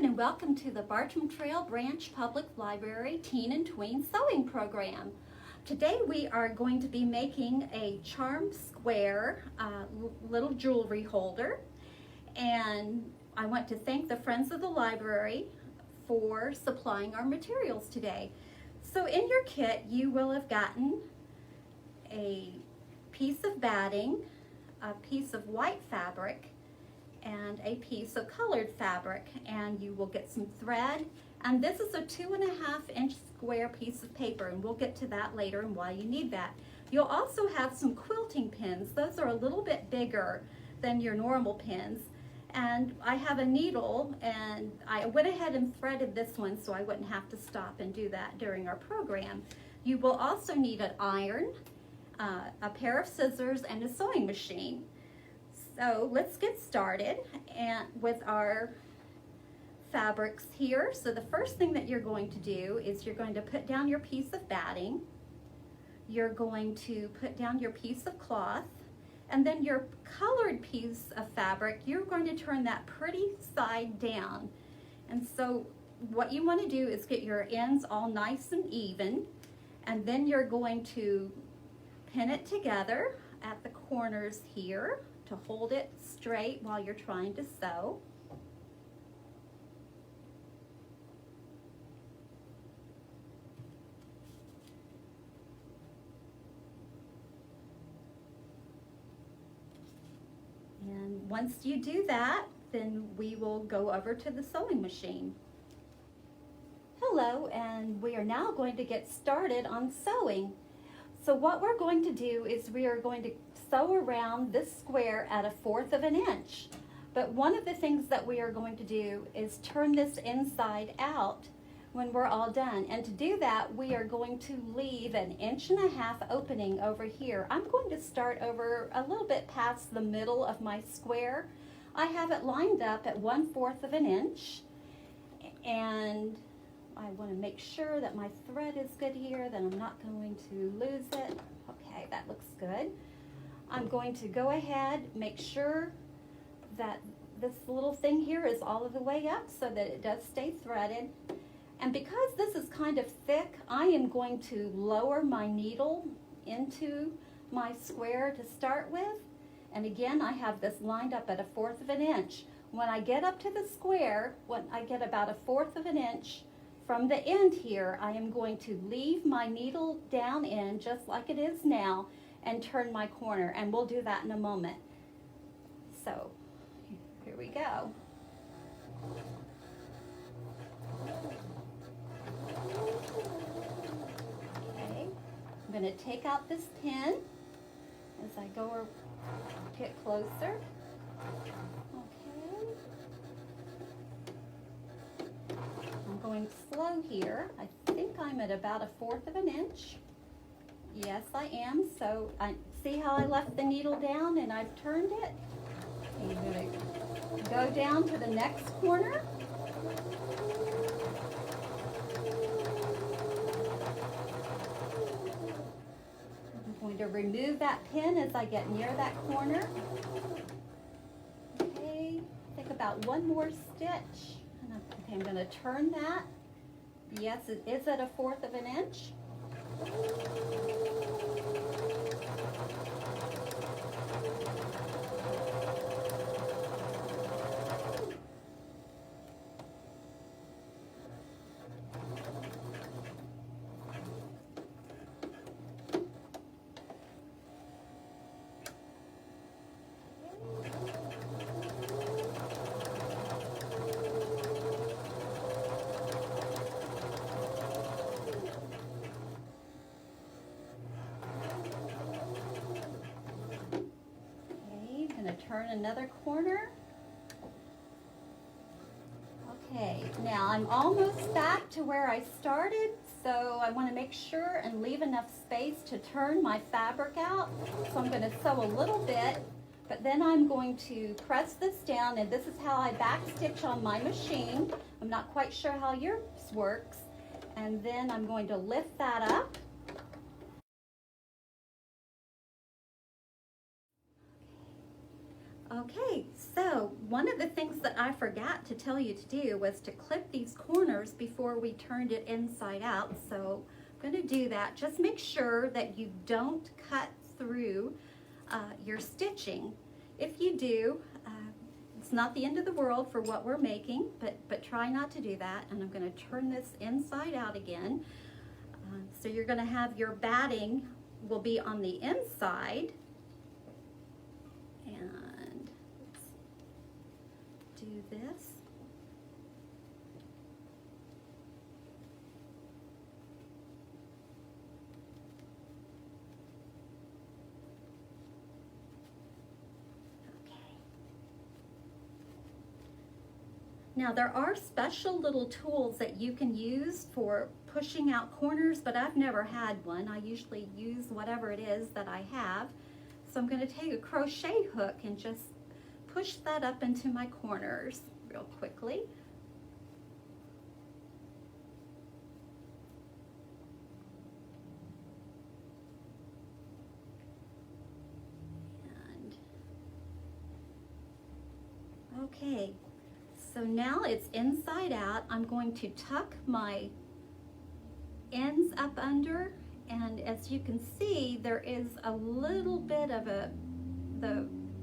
afternoon and welcome to the Bartram Trail Branch Public Library Teen and Tween Sewing Program. Today we are going to be making a charm square little jewelry holder, and I want to thank the Friends of the Library for supplying our materials today. So in your kit you will have gotten a piece of batting, a piece of white fabric, and a piece of colored fabric, and you will get some thread, and this is a 2.5-inch square piece of paper, and we'll get to that later and why you need that. You'll also have some quilting pins. Those are a little bit bigger than your normal pins, and I have a needle, and I went ahead and threaded this one so I wouldn't have to stop and do that during our program. You will also need an iron, a pair of scissors, and a sewing machine. So let's get started with our fabrics here. So the first thing that you're going to do is you're going to put down your piece of batting, you're going to put down your piece of cloth, and then your colored piece of fabric, you're going to turn that pretty side down. And so what you want to do is get your ends all nice and even, and then you're going to pin it together at the corners here to hold it straight while you're trying to sew. And once you do that, then we will go over to the sewing machine. Hello, and we are now going to get started on sewing. So what we're going to do is we are going to sew around this square at 1/4 of an inch. But one of the things that we are going to do is turn this inside out when we're all done. And to do that, we are going to leave an 1.5 inch opening over here. I'm going to start over a little bit past the middle of my square. I have it lined up at 1/4 of an inch, and I want to make sure that my thread is good here, that I'm not going to lose it. Okay, that looks good. I'm going to go ahead, make sure that this little thing here is all of the way up so that it does stay threaded. And because this is kind of thick, I am going to lower my needle into my square to start with. And again, I have this lined up at 1/4 of an inch. When I get up to the square, when I get about 1/4 of an inch from the end here, I am going to leave my needle down in just like it is now and turn my corner, and we'll do that in a moment. So here we go. Okay, I'm going to take out this pin as I go or get closer. Okay. I'm going slow here. I think I'm at about 1/4 of an inch. Yes, I am. So I see how I left the needle down and I've turned it. I'm going to go down to the next corner. I'm going to remove that pin as I get near that corner. Okay, take about one more stitch. Okay, I'm going to turn that. Yes, it is at 1/4 of an inch. Turn another corner. Okay, now I'm almost back to where I started, so I want to make sure and leave enough space to turn my fabric out. So I'm going to sew a little bit, but then I'm going to press this down, and this is how I back stitch on my machine. I'm not quite sure how yours works. And then I'm going to lift that up. Okay, so one of the things that I forgot to tell you to do was to clip these corners before we turned it inside out. So I'm going to do that. Just make sure that you don't cut through your stitching. If you do, it's not the end of the world for what we're making, but try not to do that. And I'm going to turn this inside out again. So you're going to have your batting will be on the inside. And let's do this. Now there are special little tools that you can use for pushing out corners, but I've never had one. I usually use whatever it is that I have. So I'm going to take a crochet hook and just push that up into my corners real quickly. And okay. So now it's inside out. I'm going to tuck my ends up under, and as you can see, there is a little bit of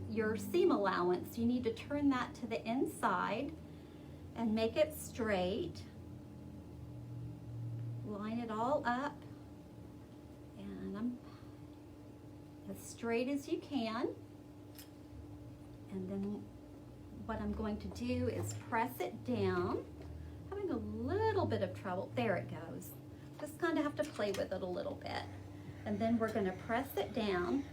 your seam allowance. You need to turn that to the inside and make it straight. Line it all up, and I'm as straight as you can. And then what I'm going to do is press it down. Having a little bit of trouble. There it goes. Just kind of have to play with it a little bit. And then we're going to press it down.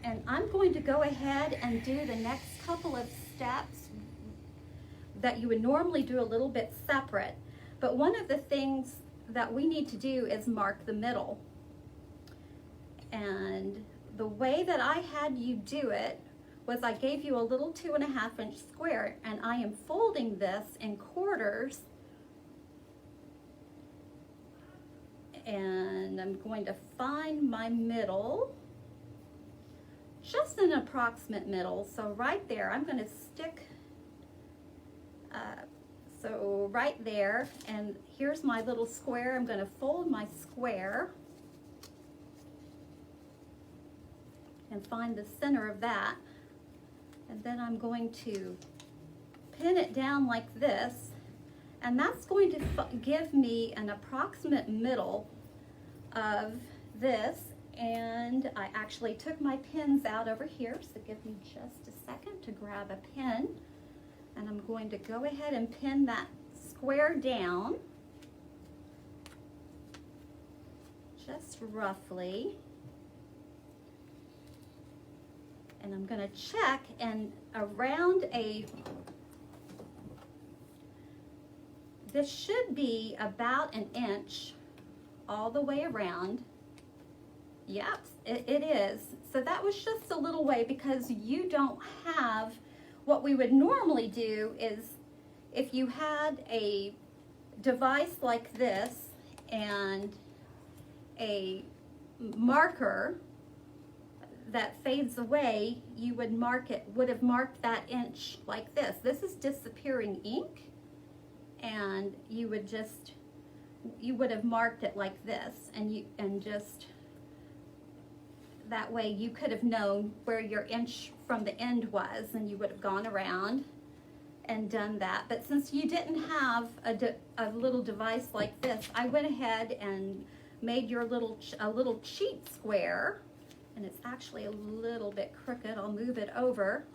And I'm going to go ahead and do the next couple of steps that you would normally do a little bit separate. But one of the things that we need to do is mark the middle. And the way that I had you do it was I gave you a little 2.5 inch square, and I am folding this in quarters, and I'm going to find my middle, just an approximate middle. So right there, I'm going to stick, so right there, and here's my little square. I'm going to fold my square and find the center of that. And then I'm going to pin it down like this, and that's going to give me an approximate middle of this. And I actually took my pins out over here, so give me just a second to grab a pin, and I'm going to go ahead and pin that square down just roughly. And I'm going to check, and around this should be about 1 inch all the way around. Yep, it is. So that was just a little way, because you don't have, what we would normally do is if you had a device like this and a marker that fades away, you would have marked that inch like this. This is disappearing ink, and you would have marked it like this, and just that way you could have known where your inch from the end was, and you would have gone around and done that. But since you didn't have a little device like this, I went ahead and made a little cheat square. And it's actually a little bit crooked. I'll move it over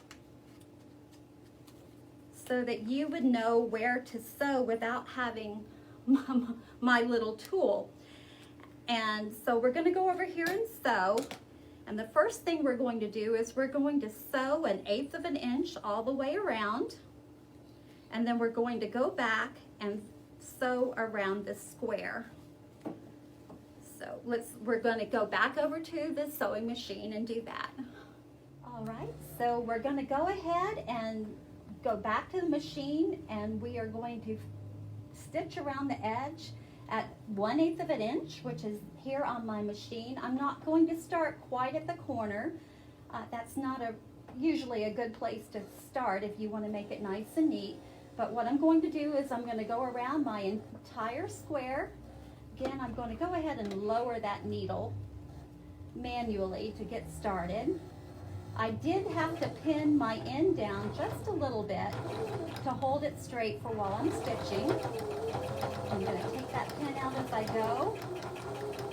so that you would know where to sew without having my little tool. And so we're going to go over here and sew. And the first thing we're going to do is we're going to sew 1/8 of an inch all the way around. And then we're going to go back and sew around this square. So we're going to go back over to the sewing machine and do that. All right, so we're going to go ahead and go back to the machine, and we are going to stitch around the edge. at 1/8 of an inch, which is here on my machine. I'm not going to start quite at the corner. That's not usually a good place to start if you want to make it nice and neat. But what I'm going to do is I'm going to go around my entire square. Again, I'm going to go ahead and lower that needle manually to get started. I did have to pin my end down just a little bit to hold it straight for while I'm stitching. I'm going to take that pin out as I go.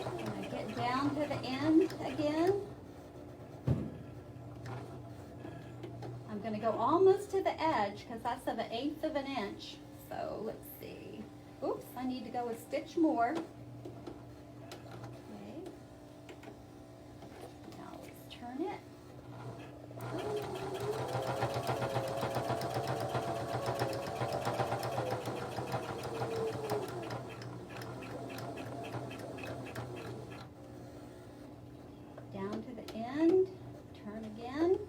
I'm going to get down to the end again. I'm going to go almost to the edge because that's of 1/8 of an inch. So let's see. Oops, I need to go a stitch more. Okay. Now let's turn it. Down to the end, turn again.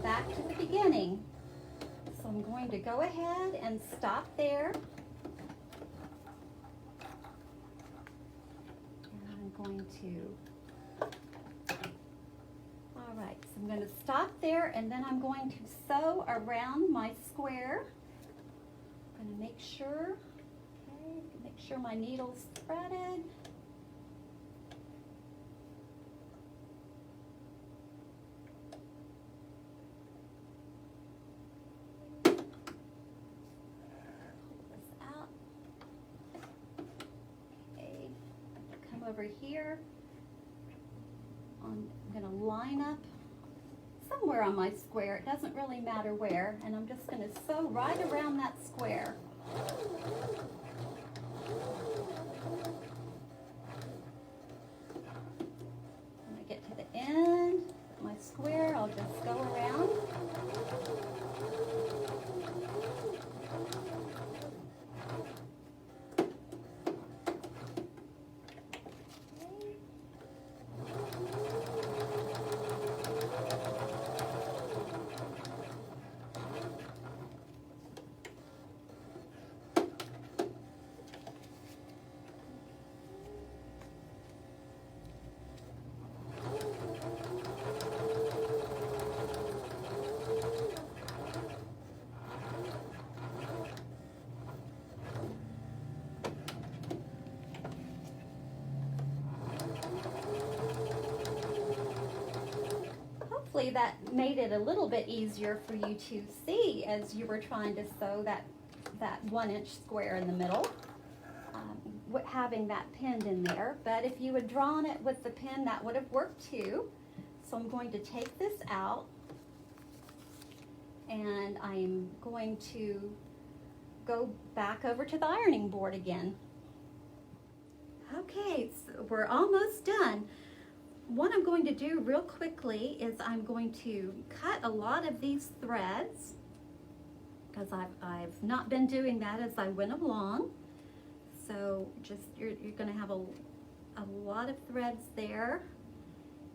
Back to the beginning. So I'm going to go ahead and stop there. And I'm going to, all right, so I'm going to stop there and then I'm going to sew around my square. I'm going to make sure, okay, make sure my needle's threaded. Over here, I'm going to line up somewhere on my square. It doesn't really matter where, and I'm just going to sew right around that square. When I get to the end of my square, I'll just go around. Hopefully that made it a little bit easier for you to see as you were trying to sew that 1-inch square in the middle, having that pinned in there. But if you had drawn it with the pin, that would have worked too. So I'm going to take this out and I'm going to go back over to the ironing board again. Okay, so we're almost done. What I'm going to do real quickly is I'm going to cut a lot of these threads because I've not been doing that as I went along. So just you're going to have a lot of threads there,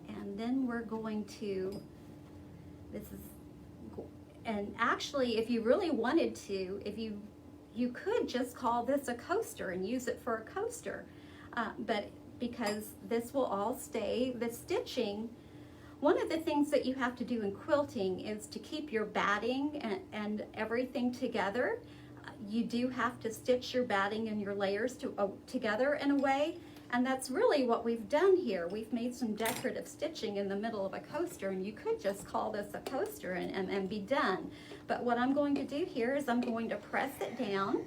and then we're going to, and actually if you really wanted to, if you could just call this a coaster and use it for a coaster, but because this will all stay, the stitching, one of the things that you have to do in quilting is to keep your batting and everything together. You do have to stitch your batting and your layers together in a way, and that's really what we've done here. We've made some decorative stitching in the middle of a coaster, and you could just call this a coaster and be done. But what I'm going to do here is I'm going to press it down,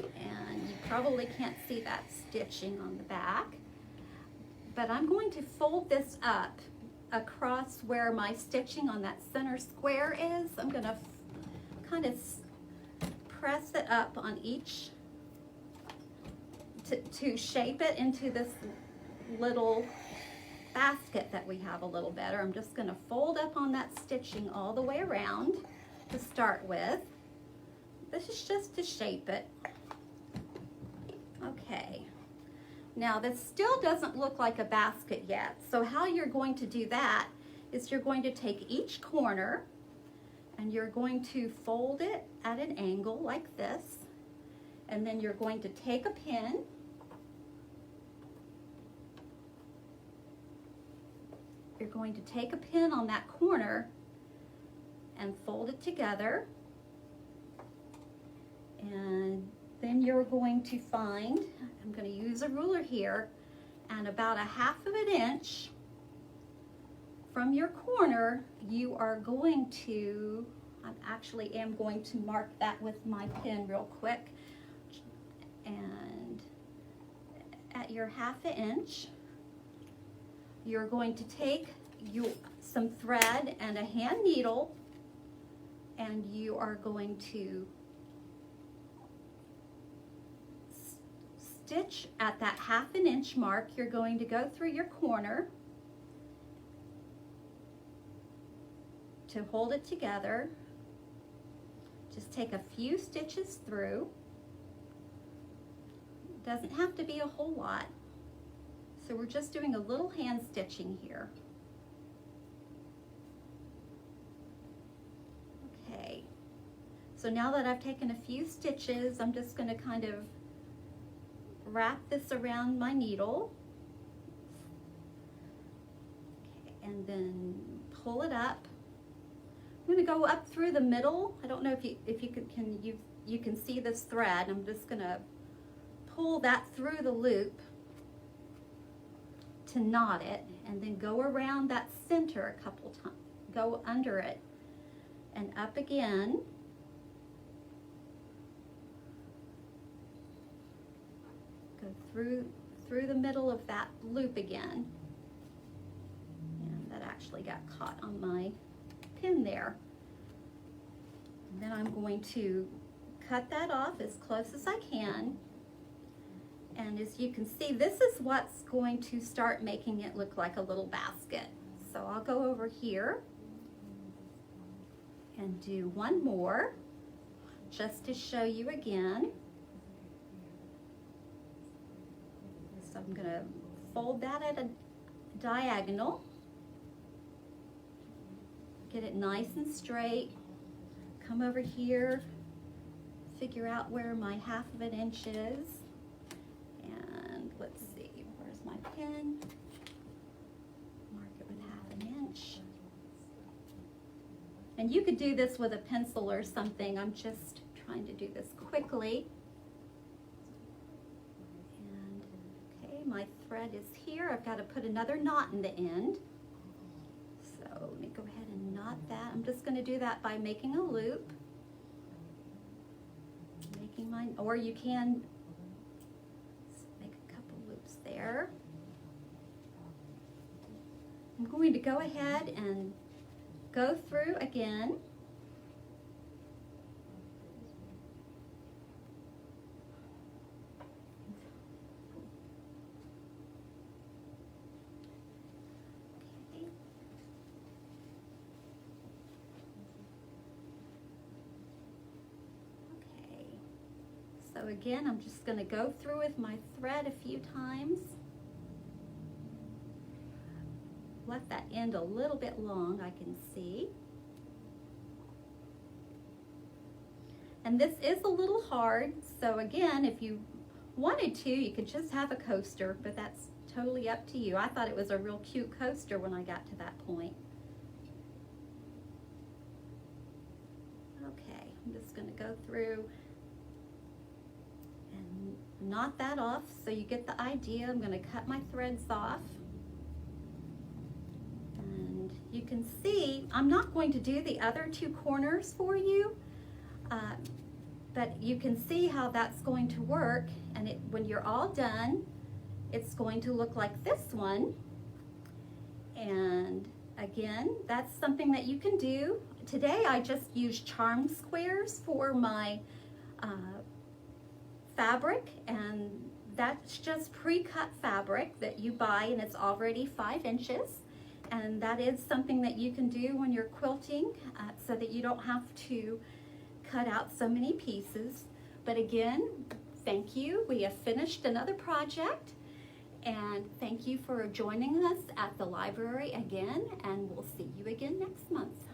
and you probably can't see that stitching on the back, but I'm going to fold this up across where my stitching on that center square is. I'm going to kind of press it up on each to shape it into this little basket that we have a little better. I'm just going to fold up on that stitching all the way around to start with. This is just to shape it. Okay. Now this still doesn't look like a basket yet. So how you're going to do that is you're going to take each corner and you're going to fold it at an angle like this. And then you're going to take a pin You're going to take a pin on that corner and fold it together. And then you're going to find, I'm going to use a ruler here, and about 1/2 inch from your corner, you are going to, I actually am going to mark that with my pen real quick. And at your 1/2 inch, you're going to take some thread and a hand needle, and you are going to stitch at that 1/2 inch mark. You're going to go through your corner to hold it together. Just take a few stitches through. Doesn't have to be a whole lot. So we're just doing a little hand stitching here. Okay, so now that I've taken a few stitches, I'm just going to kind of wrap this around my needle. Okay, and then pull it up. I'm going to go up through the middle. I don't know if you can see this thread. I'm just going to pull that through the loop to knot it, and then go around that center a couple times. Go under it and up again. Go through the middle of that loop again. And that actually got caught on my pin there. And then I'm going to cut that off as close as I can. And as you can see, this is what's going to start making it look like a little basket. So I'll go over here and do one more just to show you again. So I'm going to fold that at a diagonal. Get it nice and straight. Come over here, figure out where my 1/2 inch is. And let's see, where's my pin? Mark it with 1/2 inch. And you could do this with a pencil or something. I'm just trying to do this quickly. And okay, my thread is here. I've got to put another knot in the end. So let me go ahead and knot that. I'm just going to do that by making a loop. Making mine, or you can make a couple loops there. I'm going to go ahead and go through again. So again, I'm just going to go through with my thread a few times. Left that end a little bit long, I can see. And this is a little hard, so again, if you wanted to, you could just have a coaster, but that's totally up to you. I thought it was a real cute coaster when I got to that point. Okay, I'm just going to go through and knot that off so you get the idea. I'm going to cut my threads off. And you can see, I'm not going to do the other 2 corners for you, but you can see how that's going to work. And when you're all done, it's going to look like this one. And again, that's something that you can do. Today I just used charm squares for my fabric, and that's just pre-cut fabric that you buy, and it's already 5 inches. And that is something that you can do when you're quilting so that you don't have to cut out so many pieces. But again, thank you. We have finished another project, and thank you for joining us at the library again, and we'll see you again next month.